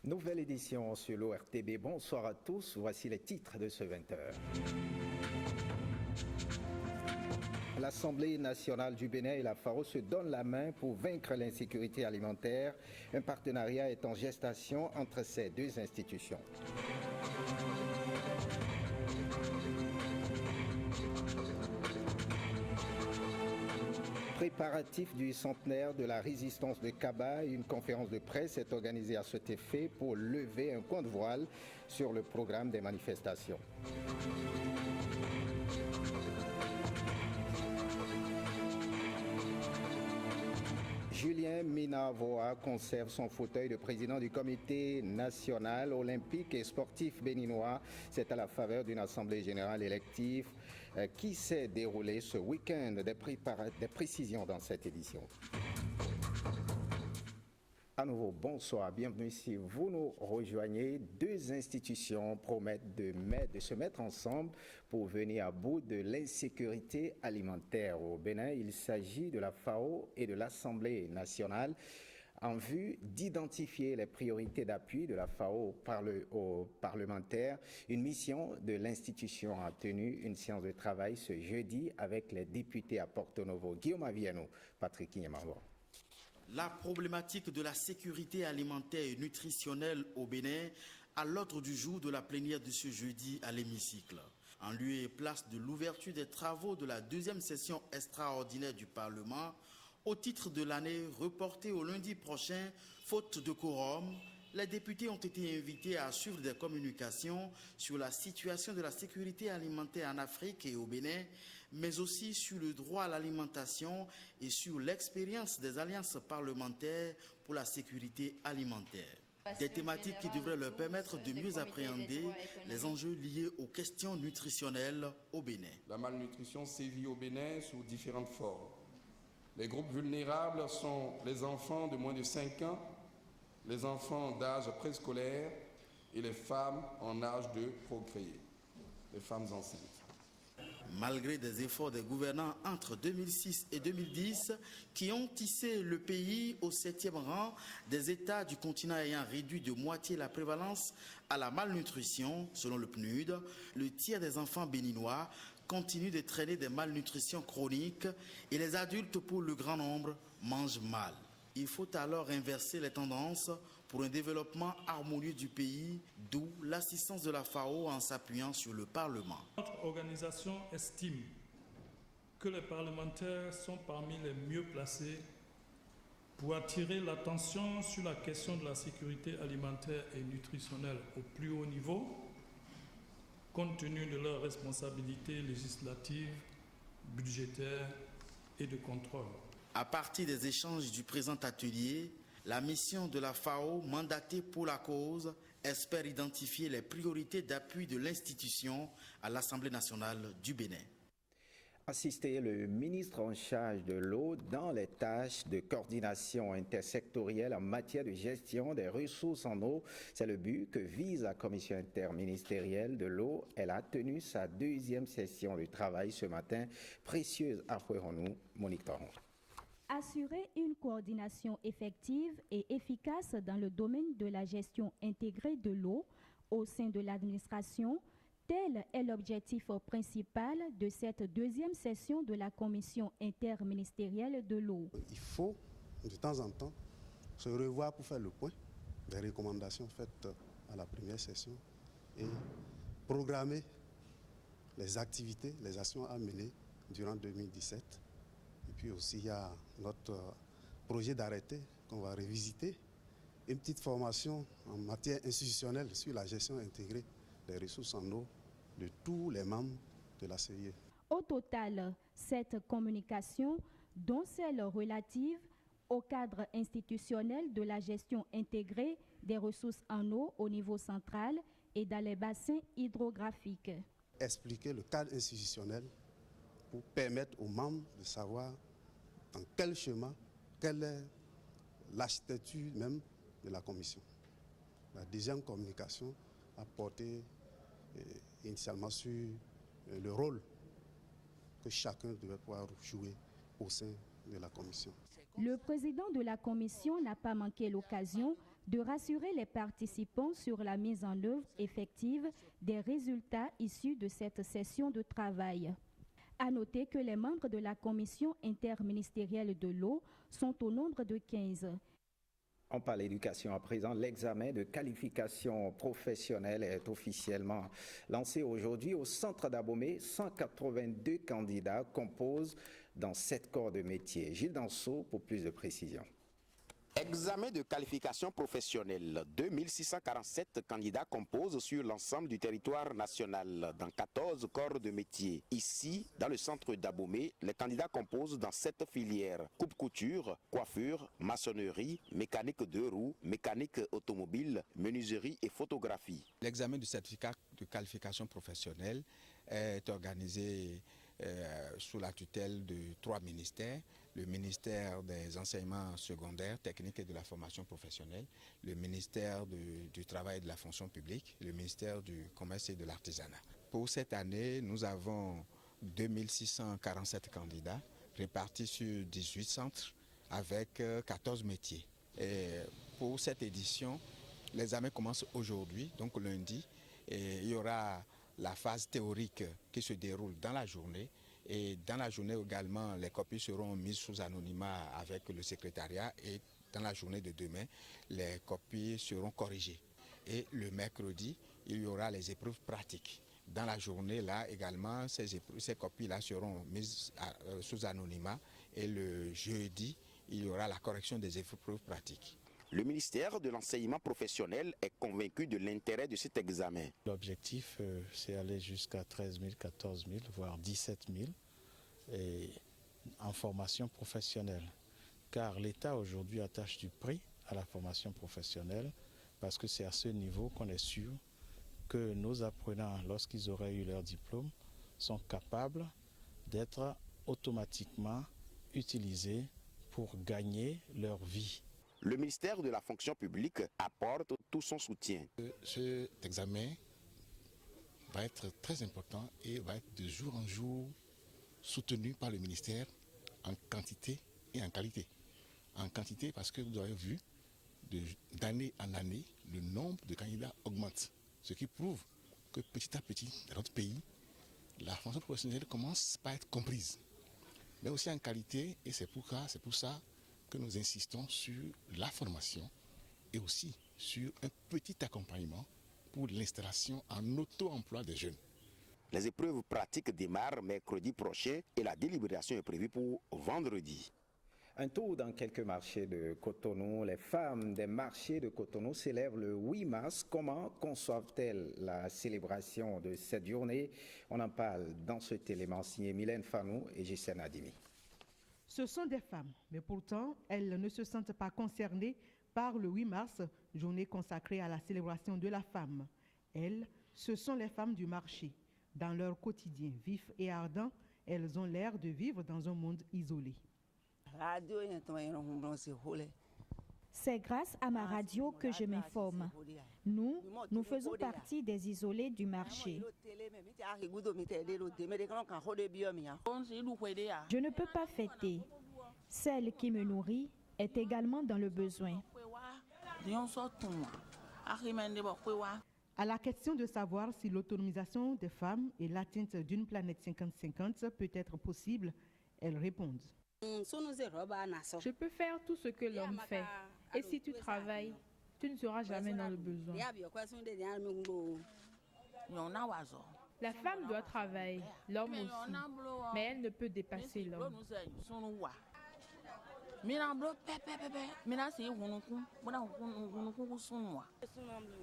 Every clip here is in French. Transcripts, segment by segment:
Nouvelle édition sur l'ORTB. Bonsoir à tous. Voici les titres de ce 20h. L'Assemblée nationale du Bénin et la FAO se donnent la main pour vaincre l'insécurité alimentaire. Un partenariat est en gestation entre ces deux institutions. Préparatif du centenaire de la résistance de Kaba, une conférence de presse est organisée à cet effet pour lever un coin de voile sur le programme des manifestations. Julien Minavoa conserve son fauteuil de président du comité national olympique et sportif béninois. C'est à la faveur d'une assemblée générale élective qui s'est déroulée ce week-end. Des précisions dans cette édition. À nouveau, bonsoir, bienvenue si vous nous rejoignez. Deux institutions promettent de se mettre ensemble pour venir à bout de l'insécurité alimentaire au Bénin. Il s'agit de la FAO et de l'Assemblée nationale en vue d'identifier les priorités d'appui de la FAO aux parlementaires. Une mission de l'institution a tenu une séance de travail ce jeudi avec les députés à Porto Novo. Guillaume Aviano, Patrick Nyamavo. La problématique de la sécurité alimentaire et nutritionnelle au Bénin à l'ordre du jour de la plénière de ce jeudi à l'hémicycle. En lieu et place de l'ouverture des travaux de la deuxième session extraordinaire du Parlement, au titre de l'année reportée au lundi prochain, faute de quorum, les députés ont été invités à suivre des communications sur la situation de la sécurité alimentaire en Afrique et au Bénin, mais aussi sur le droit à l'alimentation et sur l'expérience des alliances parlementaires pour la sécurité alimentaire. Des thématiques qui devraient leur permettre de mieux appréhender les enjeux liés aux questions nutritionnelles au Bénin. La malnutrition sévit au Bénin sous différentes formes. Les groupes vulnérables sont les enfants de moins de 5 ans, les enfants d'âge préscolaire et les femmes en âge de procréer, les femmes enceintes. Malgré des efforts des gouvernants entre 2006 et 2010 qui ont tissé le pays au 7e rang des États du continent ayant réduit de moitié la prévalence à la malnutrition, selon le PNUD, le tiers des enfants béninois continuent de traîner des malnutritions chroniques et les adultes, pour le grand nombre, mangent mal. Il faut alors inverser les tendances pour un développement harmonieux du pays, d'où l'assistance de la FAO en s'appuyant sur le Parlement. Notre organisation estime que les parlementaires sont parmi les mieux placés pour attirer l'attention sur la question de la sécurité alimentaire et nutritionnelle au plus haut niveau, compte tenu de leurs responsabilités législatives, budgétaires et de contrôle. À partir des échanges du présent atelier, la mission de la FAO, mandatée pour la cause, espère identifier les priorités d'appui de l'institution à l'Assemblée nationale du Bénin. Assister le ministre en charge de l'eau dans les tâches de coordination intersectorielle en matière de gestion des ressources en eau. C'est le but que vise la commission interministérielle de l'eau. Elle a tenu sa deuxième session de travail ce matin. Précieuse Afoueronou, Monique Toron. Assurer une coordination effective et efficace dans le domaine de la gestion intégrée de l'eau au sein de l'administration, tel est l'objectif principal de cette deuxième session de la commission interministérielle de l'eau. Il faut de temps en temps se revoir pour faire le point des recommandations faites à la première session et programmer les activités, les actions à mener durant 2017. Et puis aussi, il y a notre projet d'arrêté qu'on va revisiter. Une petite formation en matière institutionnelle sur la gestion intégrée des ressources en eau de tous les membres de la CIE. Au total, cette communication, dont celle relative au cadre institutionnel de la gestion intégrée des ressources en eau au niveau central et dans les bassins hydrographiques. Expliquer le cadre institutionnel pour permettre aux membres de savoir dans quel chemin, quelle est l'architecture même de la commission. La deuxième communication a porté initialement sur le rôle que chacun devait pouvoir jouer au sein de la commission. Le président de la commission n'a pas manqué l'occasion de rassurer les participants sur la mise en œuvre effective des résultats issus de cette session de travail. À noter que les membres de la commission interministérielle de l'eau sont au nombre de 15. On parle éducation à présent. L'examen de qualification professionnelle est officiellement lancé aujourd'hui au centre d'Abomey. 182 candidats composent dans 7 corps de métier. Gilles Danseau pour plus de précisions. Examen de qualification professionnelle. 2647 candidats composent sur l'ensemble du territoire national dans 14 corps de métier. Ici, dans le centre d'Abomey, les candidats composent dans 7 filières: coupe-couture, coiffure, maçonnerie, mécanique de roues, mécanique automobile, menuiserie et photographie. L'examen du certificat de qualification professionnelle est organisé sous la tutelle de 3 ministères: le ministère des enseignements secondaires, techniques et de la formation professionnelle, le ministère du travail et de la fonction publique, le ministère du commerce et de l'artisanat. Pour cette année, nous avons 2647 candidats répartis sur 18 centres avec 14 métiers. Et pour cette édition, l'examen commence aujourd'hui, donc lundi, et il y aura la phase théorique qui se déroule dans la journée. Et dans la journée également, les copies seront mises sous anonymat avec le secrétariat, et dans la journée de demain, les copies seront corrigées. Et le mercredi, il y aura les épreuves pratiques. Dans la journée, là également, ces copies-là seront mises sous anonymat, et le jeudi, il y aura la correction des épreuves pratiques. Le ministère de l'enseignement professionnel est convaincu de l'intérêt de cet examen. L'objectif, c'est aller jusqu'à 13 000, 14 000, voire 17 000 et en formation professionnelle. Car l'État aujourd'hui attache du prix à la formation professionnelle parce que c'est à ce niveau qu'on est sûr que nos apprenants, lorsqu'ils auraient eu leur diplôme, sont capables d'être automatiquement utilisés pour gagner leur vie. Le ministère de la fonction publique apporte tout son soutien. Cet examen va être très important et va être de jour en jour soutenu par le ministère en quantité et en qualité. En quantité parce que vous avez vu, d'année en année, le nombre de candidats augmente. Ce qui prouve que petit à petit, dans notre pays, la formation professionnelle commence par être comprise. Mais aussi en qualité, et c'est pour ça que nous insistons sur la formation et aussi sur un petit accompagnement pour l'installation en auto-emploi des jeunes. Les épreuves pratiques démarrent mercredi prochain et la délibération est prévue pour vendredi. Un tour dans quelques marchés de Cotonou. Les femmes des marchés de Cotonou célèbrent le 8 mars. Comment conçoivent-elles la célébration de cette journée? On en parle dans cet élément signé Mylène Fanou et Gisèle Adimi. Ce sont des femmes, mais pourtant, elles ne se sentent pas concernées par le 8 mars, journée consacrée à la célébration de la femme. Elles, ce sont les femmes du marché. Dans leur quotidien vif et ardent, elles ont l'air de vivre dans un monde isolé. C'est grâce à ma radio que je m'informe. Nous faisons partie des isolés du marché. Je ne peux pas fêter. Celle qui me nourrit est également dans le besoin. À la question de savoir si l'autonomisation des femmes et l'atteinte d'une planète 50-50 peut être possible, elles répondent. Je peux faire tout ce que l'homme fait. Et si tu travailles, tu ne seras jamais dans le besoin. La femme doit travailler, l'homme aussi, mais elle ne peut dépasser l'homme.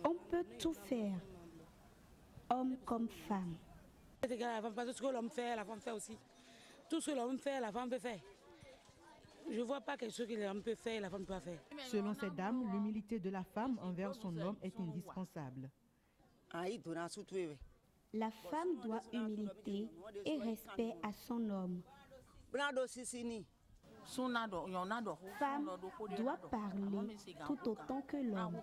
On peut tout faire, homme comme femme. Tout ce que l'homme fait, la femme fait aussi. Tout ce que l'homme fait, la femme peut faire. Je ne vois pas quelque chose que l'homme peut faire et la femme ne peut pas faire. Selon ces dames, l'humilité de la femme envers son homme est indispensable. La femme doit humilité et respect à son homme. Femme doit parler tout autant que l'homme.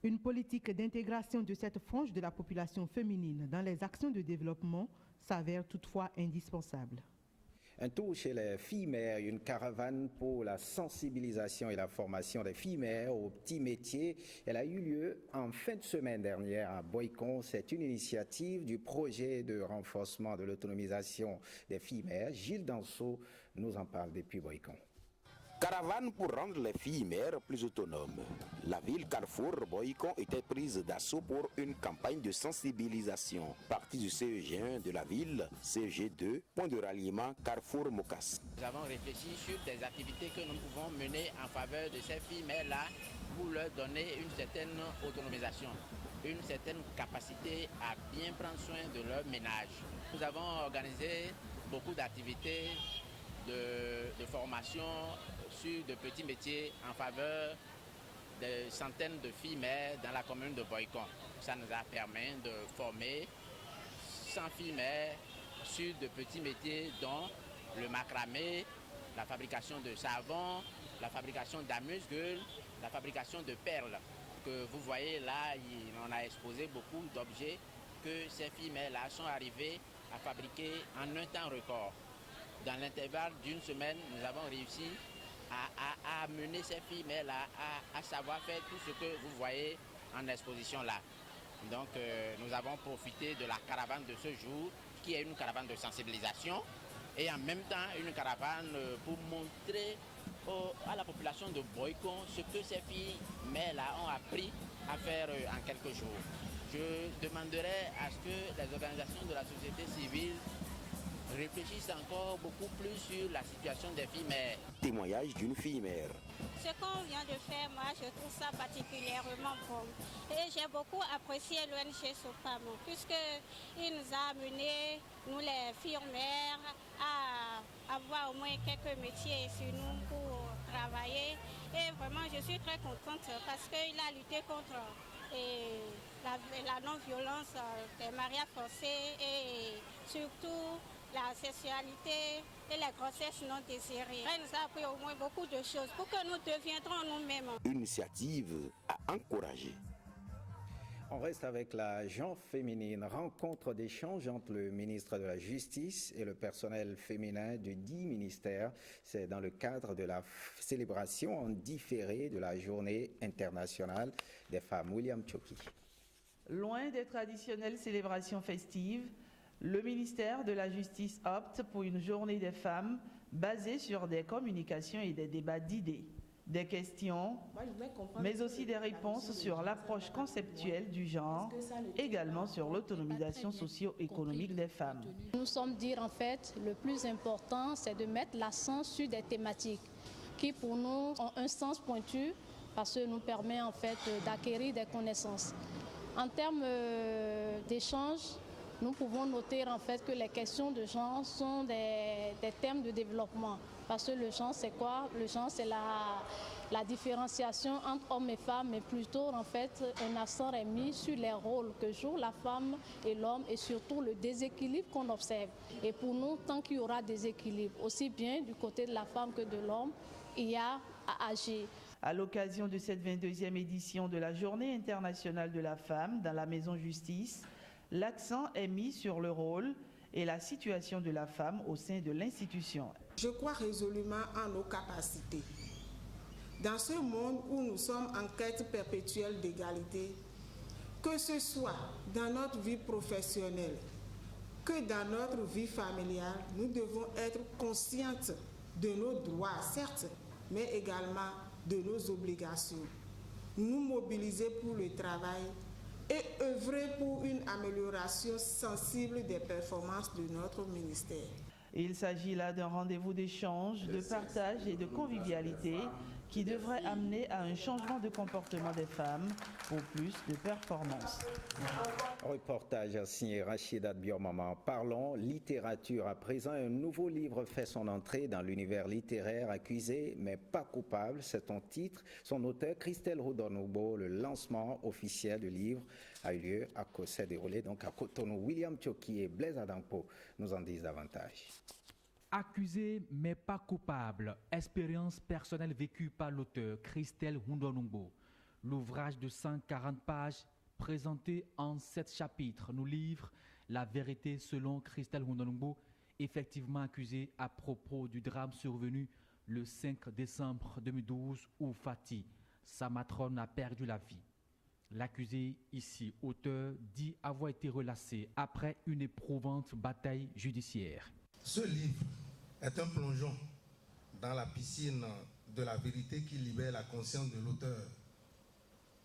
Une politique d'intégration de cette frange de la population féminine dans les actions de développement s'avère toutefois indispensable. Un tour chez les filles mères, une caravane pour la sensibilisation et la formation des filles mères aux petits métiers. Elle a eu lieu en fin de semaine dernière à Boycon. C'est une initiative du projet de renforcement de l'autonomisation des filles mères. Gilles Danseau nous en parle depuis Boycon. Caravane pour rendre les filles mères plus autonomes. La ville Carrefour Boycon était prise d'assaut pour une campagne de sensibilisation. Partie du CEG1 de la ville, CEG2, point de ralliement Carrefour Mocas. Nous avons réfléchi sur des activités que nous pouvons mener en faveur de ces filles mères-là pour leur donner une certaine autonomisation, une certaine capacité à bien prendre soin de leur ménage. Nous avons organisé beaucoup d'activités de formation sur de petits métiers en faveur de centaines de filles mères dans la commune de Boycon. Ça nous a permis de former 100 filles mères sur de petits métiers dont le macramé, la fabrication de savon, la fabrication d'amuse-gueule, la fabrication de perles. Que vous voyez là, on a exposé beaucoup d'objets que ces filles mères-là sont arrivées à fabriquer en un temps record. Dans l'intervalle d'une semaine, nous avons réussi à amener ces filles-là à savoir faire tout ce que vous voyez en exposition là. Donc nous avons profité de la caravane de ce jour, qui est une caravane de sensibilisation, et en même temps une caravane pour montrer à la population de Boycon ce que ces filles-là ont appris à faire en quelques jours. Je demanderai à ce que les organisations de la société civile réfléchissent encore beaucoup plus sur la situation des filles mères. Témoignage d'une fille mère. Ce qu'on vient de faire, moi, je trouve ça particulièrement bon. Et j'ai beaucoup apprécié l'ONG SOPAM, puisqu'il nous a amenés, nous les filles mères, à avoir au moins quelques métiers sur nous pour travailler. Et vraiment, je suis très contente parce qu'il a lutté contre la non-violence des mariages forcés et surtout la sexualité et la grossesse non désirée. Elle nous a appris au moins beaucoup de choses pour que nous deviendrons nous-mêmes. Une initiative à encourager. On reste avec la Genre féminine, rencontre d'échange entre le ministre de la Justice et le personnel féminin de 10 ministères. C'est dans le cadre de la célébration en différé de la Journée internationale des femmes. William Choki. Loin des traditionnelles célébrations festives, le ministère de la Justice opte pour une journée des femmes basée sur des communications et des débats d'idées, des questions, mais aussi des réponses sur l'approche conceptuelle du genre, également sur l'autonomisation socio-économique des femmes. Nous sommes dire en fait, le plus important, c'est de mettre l'accent sur des thématiques qui pour nous ont un sens pointu parce que nous permet en fait d'acquérir des connaissances. En termes d'échange, nous pouvons noter en fait que les questions de genre sont des thèmes de développement. Parce que le genre, c'est quoi? Le genre, c'est la différenciation entre hommes et femmes, mais plutôt en fait un accent est mis sur les rôles que jouent la femme et l'homme et surtout le déséquilibre qu'on observe. Et pour nous, tant qu'il y aura déséquilibre, aussi bien du côté de la femme que de l'homme, il y a à agir. À l'occasion de cette 22e édition de la Journée internationale de la femme dans la Maison Justice, l'accent est mis sur le rôle et la situation de la femme au sein de l'institution. Je crois résolument en nos capacités. Dans ce monde où nous sommes en quête perpétuelle d'égalité, que ce soit dans notre vie professionnelle, que dans notre vie familiale, nous devons être conscientes de nos droits, certes, mais également de nos obligations. Nous mobiliser pour le travail et œuvrer pour une amélioration sensible des performances de notre ministère. Il s'agit là d'un rendez-vous d'échange, de partage et de convivialité qui devrait amener à un changement de comportement des femmes pour plus de performance. Reportage signé Rachida Biormaman. Parlons littérature. À présent, un nouveau livre fait son entrée dans l'univers littéraire. Accusé mais pas coupable, c'est son titre. Son auteur, Christelle Rodonoubo. Le lancement officiel du livre a eu lieu s'est déroulé donc à Cotonou. William Choki et Blaise Adampo nous en disent davantage. Accusé mais pas coupable, expérience personnelle vécue par l'auteur Christelle Rodonoubo. L'ouvrage de 140 pages, présenté en 7 chapitres, nous livre la vérité selon Christelle Hundonungbo, effectivement accusée à propos du drame survenu le 5 décembre 2012 où Fatih, sa matrone, a perdu la vie. L'accusé, ici auteur, dit avoir été relâché après une éprouvante bataille judiciaire. Ce livre est un plongeon dans la piscine de la vérité qui libère la conscience de l'auteur.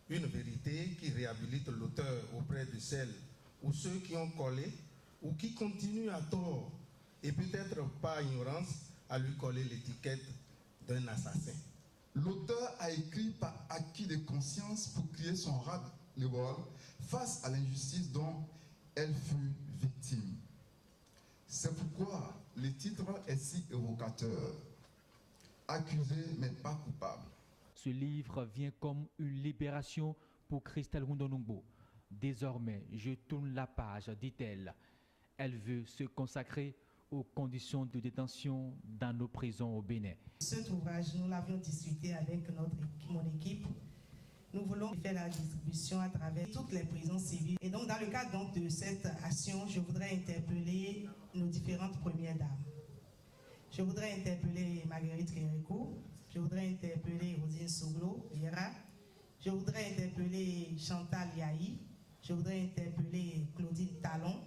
Une vérité qui réhabilite l'auteur auprès de celles ou ceux qui ont collé ou qui continuent à tort et peut-être par ignorance à lui coller l'étiquette d'un assassin. L'auteur a écrit par acquis de conscience pour crier son ras-le-bol face à l'injustice dont elle fut victime. C'est pourquoi le titre est si évocateur. Accusé mais pas coupable. Ce livre vient comme une libération pour Christelle Hundonungbo. Désormais, je tourne la page, dit-elle. Elle veut se consacrer aux conditions de détention dans nos prisons au Bénin. Cet ouvrage, nous l'avions discuté avec mon équipe. Nous voulons faire la distribution à travers toutes les prisons civiles. Et donc, dans le cadre de cette action, je voudrais interpeller nos différentes premières dames. Je voudrais interpeller Marguerite Kérékou, je voudrais interpeller Rosine Soglo, je voudrais interpeller Chantal Yahi, je voudrais interpeller Claudine Talon,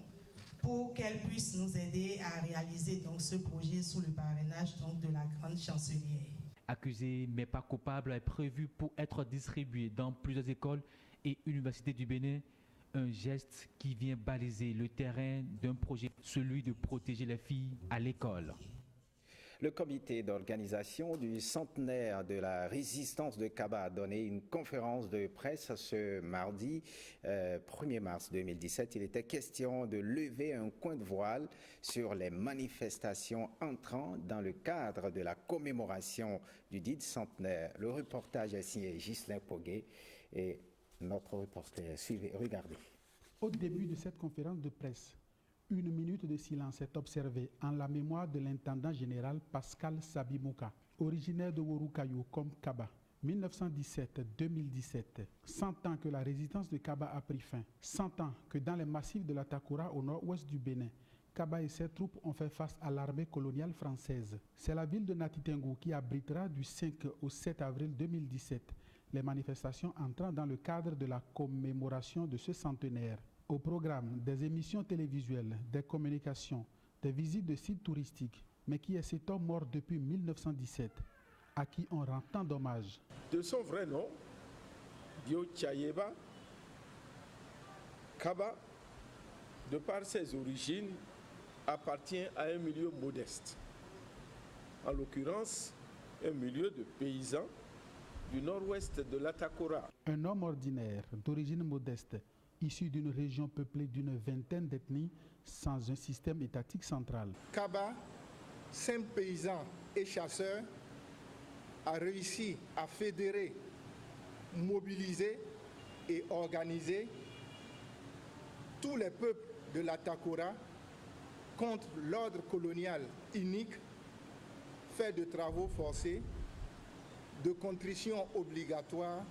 pour qu'elle puisse nous aider à réaliser donc ce projet sous le parrainage donc de la grande chancelière. Accusé mais pas coupable est prévu pour être distribué dans plusieurs écoles et universités du Bénin. Un geste qui vient baliser le terrain d'un projet, celui de protéger les filles à l'école. Le comité d'organisation du centenaire de la résistance de Kaba a donné une conférence de presse ce mardi 1er mars 2017. Il était question de lever un coin de voile sur les manifestations entrant dans le cadre de la commémoration du dit centenaire. Le reportage est signé Ghislain Poguet et notre reporter, suivez, regardez. Au début de cette conférence de presse, une minute de silence est observée en la mémoire de l'intendant général Pascal Sabimouka, originaire de Worukayo comme Kaba. 1917-2017, 100 ans que la résistance de Kaba a pris fin, 100 ans que dans les massifs de la Takura au nord-ouest du Bénin, Kaba et ses troupes ont fait face à l'armée coloniale française. C'est la ville de Natitengu qui abritera du 5 au 7 avril 2017 les manifestations entrant dans le cadre de la commémoration de ce centenaire. Au programme, des émissions télévisuelles, des communications, des visites de sites touristiques, mais qui est cet homme mort depuis 1917, à qui on rend tant d'hommages. De son vrai nom, Dio Tchayeba, Kaba, de par ses origines, appartient à un milieu modeste. En l'occurrence, un milieu de paysans du nord-ouest de l'Atakora. Un homme ordinaire, d'origine modeste, issu d'une région peuplée d'une vingtaine d'ethnies sans un système étatique central. Kaba, simple paysan et chasseur, a réussi à fédérer, mobiliser et organiser tous les peuples de l'Atakora contre l'ordre colonial inique, fait de travaux forcés, de contrition obligatoire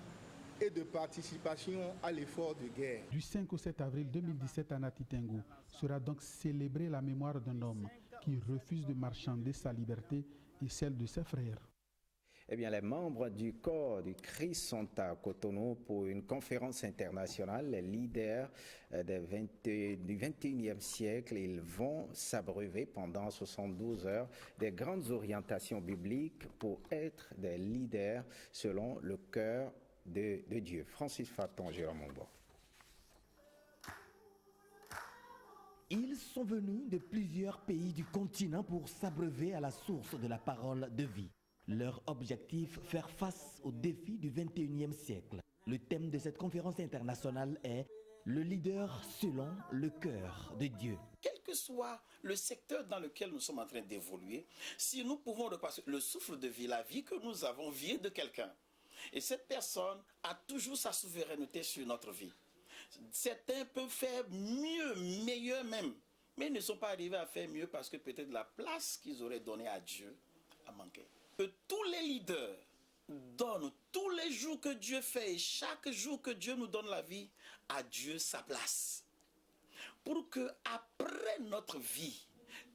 et de participation à l'effort de guerre. Du 5 au 7 avril 2017 à Natitengu sera donc célébrée la mémoire d'un homme qui refuse de marchander sa liberté et celle de ses frères. Eh bien, les membres du corps du Christ sont à Cotonou pour une conférence internationale. Les leaders du 21e siècle, ils vont s'abreuver pendant 72 heures des grandes orientations bibliques pour être des leaders selon le cœur de Dieu. Francis Faton, Jérôme Monbo. Ils sont venus de plusieurs pays du continent pour s'abreuver à la source de la parole de vie. Leur objectif, faire face aux défis du 21e siècle. Le thème de cette conférence internationale est « Le leader selon le cœur de Dieu ». Quel que soit le secteur dans lequel nous sommes en train d'évoluer, si nous pouvons repasser le souffle de vie, la vie que nous avons, vient de quelqu'un. Et cette personne a toujours sa souveraineté sur notre vie. Certains peuvent faire mieux, meilleur même, mais ils ne sont pas arrivés à faire mieux parce que peut-être la place qu'ils auraient donnée à Dieu a manqué. Que tous les leaders donne tous les jours que Dieu fait et chaque jour que Dieu nous donne la vie, à Dieu sa place. Pour que après notre vie,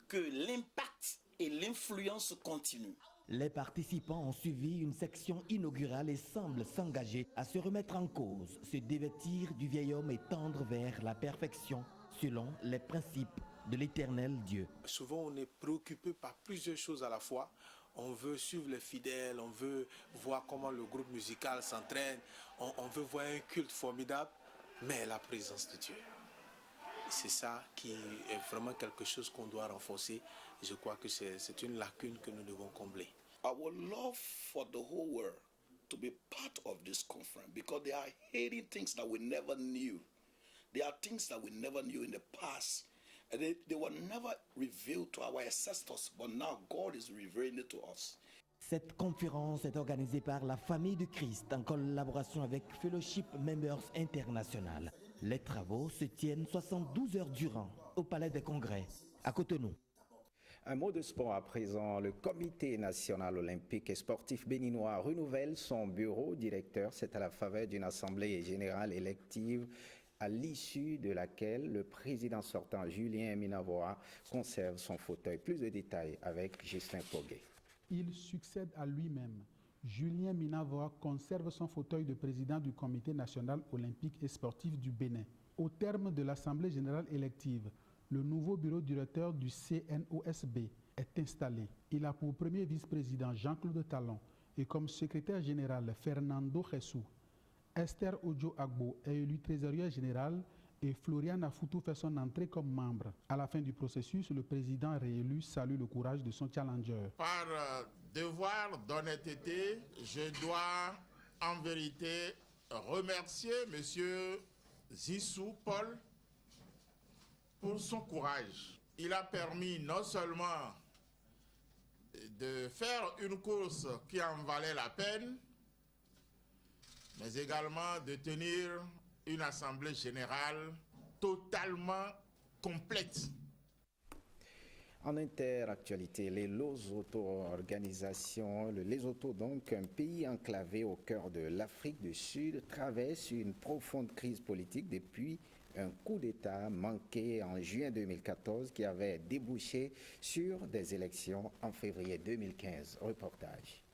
que l'impact et l'influence continuent. Les participants ont suivi une section inaugurale et semblent s'engager à se remettre en cause, se dévêtir du vieil homme et tendre vers la perfection selon les principes de l'éternel Dieu. Souvent, on est préoccupé par plusieurs choses à la fois. On veut suivre les fidèles, on veut voir comment le groupe musical s'entraîne, on veut voir un culte formidable, mais la présence de Dieu. C'est ça qui est vraiment quelque chose qu'on doit renforcer. Je crois que c'est une lacune que nous devons combler. I would love for the whole world to be part of this conference because they are hearing things that we never knew. There are things that we never knew in the past. And they were never revealed to our ancestors, but now God is revealing it to us. Cette conférence est organisée par la Famille du Christ en collaboration avec Fellowship Members International. Les travaux se tiennent 72 heures durant au Palais des Congrès à Cotonou. Un mot de sport à présent. Le Comité national olympique et sportif béninois renouvelle son bureau directeur. C'est à la faveur d'une assemblée générale élective à l'issue de laquelle le président sortant Julien Minavoa conserve son fauteuil. Plus de détails avec Justin Poguet. Il succède à lui-même. Julien Minavoa conserve son fauteuil de président du Comité national olympique et sportif du Bénin. Au terme de l'assemblée générale élective, le nouveau bureau directeur du CNOSB est installé. Il a pour premier vice-président Jean-Claude Talon et comme secrétaire général Fernando Jessou. Esther Ojo Agbo est élue trésorière générale et Floriana Foutou fait son entrée comme membre. À la fin du processus, le président réélu salue le courage de son challenger. Par devoir d'honnêteté, je dois en vérité remercier M. Zissou Paul pour son courage. Il a permis non seulement de faire une course qui en valait la peine, mais également de tenir une assemblée générale totalement complète. En interactualité, les Lesotho-organisations, le Lesotho donc, un pays enclavé au cœur de l'Afrique du Sud, traverse une profonde crise politique depuis un coup d'État manqué en juin 2014 qui avait débouché sur des élections en février 2015. Reportage.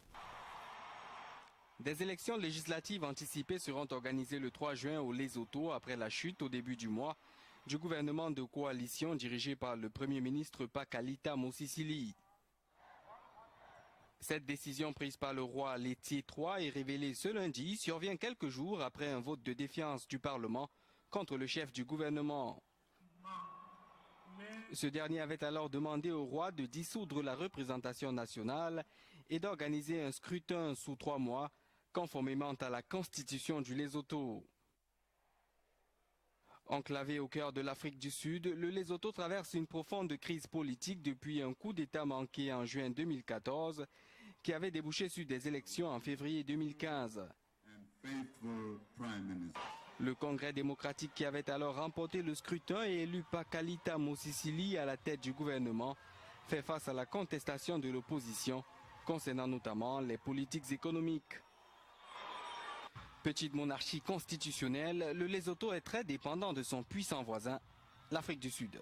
Des élections législatives anticipées seront organisées le 3 juin au Lesotho après la chute au début du mois du gouvernement de coalition dirigé par le Premier ministre Pakalita Mosisili. Cette décision prise par le roi Letsie III et révélée ce lundi survient quelques jours après un vote de défiance du Parlement contre le chef du gouvernement. Ce dernier avait alors demandé au roi de dissoudre la représentation nationale et d'organiser un scrutin sous 3 mois, conformément à la constitution du Lesotho. Enclavé au cœur de l'Afrique du Sud, le Lesotho traverse une profonde crise politique depuis un coup d'État manqué en juin 2014 qui avait débouché sur des élections en février 2015. Le Congrès démocratique qui avait alors remporté le scrutin et élu Pakalita Mosisili à la tête du gouvernement fait face à la contestation de l'opposition concernant notamment les politiques économiques. Petite monarchie constitutionnelle, le Lesotho est très dépendant de son puissant voisin, l'Afrique du Sud.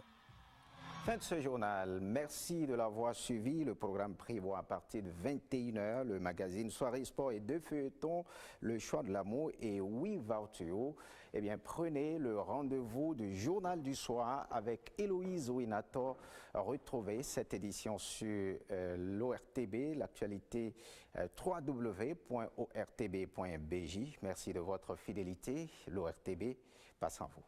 Fin de ce journal. Merci de l'avoir suivi. Le programme prévoit à partir de 21h le magazine Soirée Sport et 2 feuilletons, Le Choix de l'amour et Oui Vartuo. Eh bien, prenez le rendez-vous du Journal du Soir avec Héloïse Ouinato. Retrouvez cette édition sur l'ORTB, l'actualité www.ortb.bj. Merci de votre fidélité. L'ORTB passe en vous.